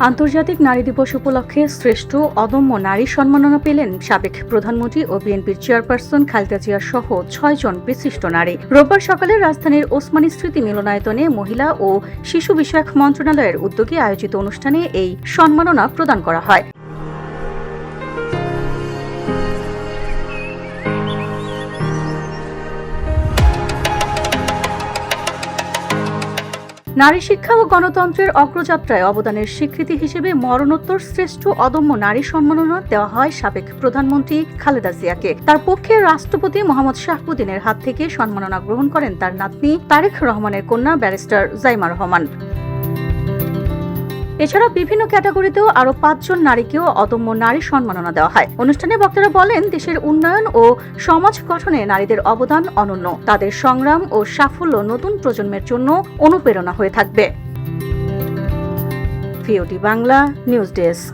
আন্তর্জাতিক নারী দিবস উপলক্ষে শ্রেষ্ঠ অদম্য নারী সম্মাননা পেলেন সাবেক প্রধানমন্ত্রী ও বিএনপির চেয়ারপারসন খালেদা জিয়া সহ 6 জন বিশিষ্ট নারী। রোববার সকালে রাজধানীর ওসমানী স্মৃতি মিলনায়তনে মহিলা ও শিশু বিষয়ক মন্ত্রণালয়ের উদ্যোগে আয়োজিত অনুষ্ঠানে এই সম্মাননা প্রদান করা হয়। নারী শিক্ষা ও গণতন্ত্রের অগ্রযাত্রায় অবদানের স্বীকৃতি হিসেবে মরণোত্তর শ্রেষ্ঠ অদম্য নারী সম্মাননা দেওয়া হয় সাবেক প্রধানমন্ত্রী খালেদা জিয়াকে। তার পক্ষে রাষ্ট্রপতি মোহাম্মদ শাহাবুদ্দিনের হাত থেকে সম্মাননা গ্রহণ করেন তার নাতনি তারেক রহমানের কন্যা ব্যারিস্টার জাইমা রহমান। এছাড়া বিভিন্ন ক্যাটাগরিতেও আরো 5 জন নারীকেও অদম্য নারী সম্মাননা দেওয়া হয়। অনুষ্ঠানে বক্তারা বলেন, দেশের উন্নয়ন ও সমাজ গঠনে নারীদের অবদান অনন্য। তাদের সংগ্রাম ও সাফল্য নতুন প্রজন্মের জন্য অনুপ্রেরণা হয়ে থাকবে। ভিওটি বাংলা নিউজ ডেস্ক।